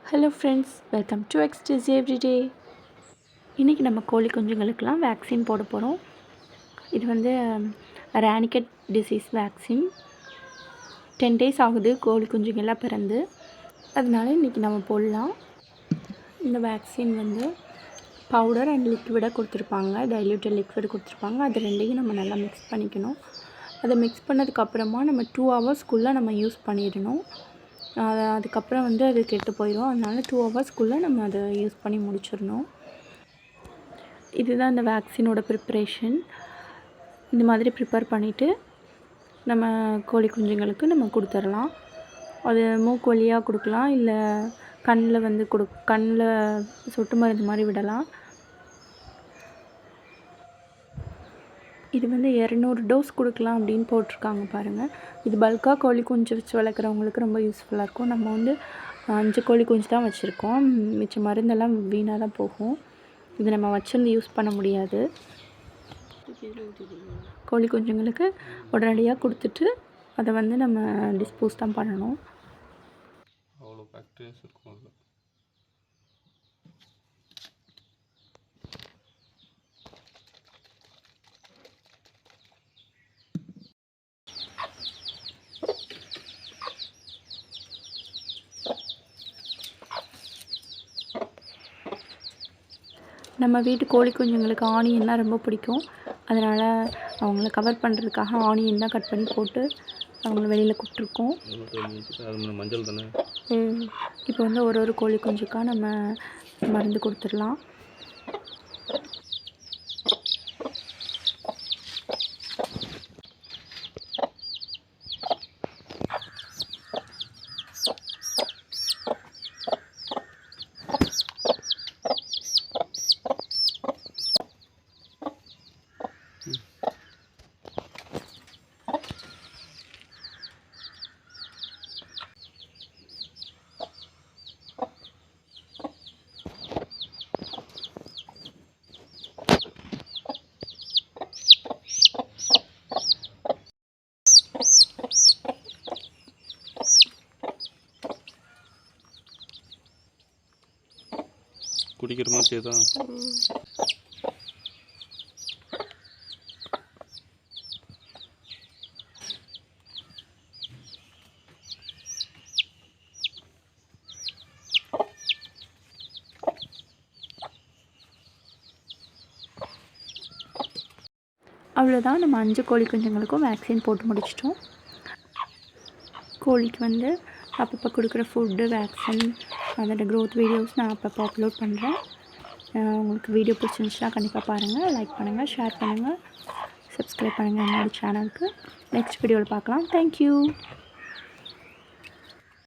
Hello friends, welcome to ecstasy everyday. இன்றைக்கி நம்ம கோழி குஞ்சுங்களுக்கெல்லாம் வேக்சின் போட போகிறோம். இது வந்து ரானிகெட் டிசீஸ் வேக்சின். 10 days ஆகுது கோழி குஞ்சுங்கள்லாம் பிறந்து. அதனால இன்றைக்கி நம்ம போடலாம். இந்த வேக்சின் வந்து பவுடர் அண்ட் லிக்விடாக கொடுத்துருப்பாங்க. டைல்யூட்டட் லிக்விட் கொடுத்துருப்பாங்க. அது ரெண்டையும் நம்ம நல்லா மிக்ஸ் பண்ணிக்கணும். அதை மிக்ஸ் பண்ணதுக்கப்புறமா நம்ம 2 hours நம்ம யூஸ் பண்ணிடணும். அதுக்கப்புறம் வந்து அது கெட்டு போயிடும். அதனால 2 hours நம்ம அதை யூஸ் பண்ணி முடிச்சிடணும். இதுதான் இந்த வேக்சினோட ப்ரிப்ரேஷன். இந்த மாதிரி ப்ரிப்பேர் பண்ணிவிட்டு நம்ம கோழி குஞ்சுங்களுக்கு நம்ம கொடுத்துடலாம். அது மூக்கு வழியாக கொடுக்கலாம், இல்லை கண்ணில் வந்து கண்ணில் சொட்டு மருந்து மாதிரி விடலாம். இது வந்து 200 dose கொடுக்கலாம் அப்படின்னு போட்டிருக்காங்க பாருங்கள். இது பல்காக கோழி குஞ்சு வச்சு வளர்க்குறவங்களுக்கு ரொம்ப யூஸ்ஃபுல்லாக இருக்கும். நம்ம வந்து 5 கோழி குஞ்சு தான் வச்சுருக்கோம். மிச்ச மருந்தெல்லாம் வீணாக தான் போகும். இது நம்ம வச்சிருந்து யூஸ் பண்ண முடியாது. கோழி குஞ்சுங்களுக்கு உடனடியாக கொடுத்துட்டு அதை வந்து நம்ம டிஸ்போஸ் தான் பண்ணணும். அவ்வளோ பாக்டீரியாஸ் இருக்கும் அதில். நம்ம வீட்டு கோழி குஞ்சுங்களுக்கு ஆனியன் தான் ரொம்ப பிடிக்கும். அதனால் அவங்கள கவர் பண்ணுறதுக்காக ஆனியன் தான் கட் பண்ணி போட்டு அவங்கள வெளியில் கூப்பிட்ருக்கோம். மஞ்சள் தானே. இப்போ வந்து ஒரு கோழி குஞ்சுக்காக நம்ம மருந்து கொடுத்துடலாம். குடிக்கிற மாதிரியே தான். அவ்வளோதான், நம்ம 5 கோழி குஞ்சுங்களுக்கும் வேக்சின் போட்டு முடிச்சிட்டோம். கோழிக்கு வந்து அப்பப்போ கொடுக்குற ஃபுட்டு, வேக்சின், அதோட க்ரோத் வீடியோஸ் நான் அப்பப்போ அப்லோட் பண்ணுறேன். உங்களுக்கு வீடியோ பிடிச்சிருந்துச்சுன்னா கண்டிப்பாக பாருங்கள், லைக் பண்ணுங்கள், ஷேர் பண்ணுங்கள், சப்ஸ்கிரைப் பண்ணுங்கள் என்னோடய சேனலுக்கு. நெக்ஸ்ட் வீடியோவில் பார்க்கலாம். தேங்க்யூ.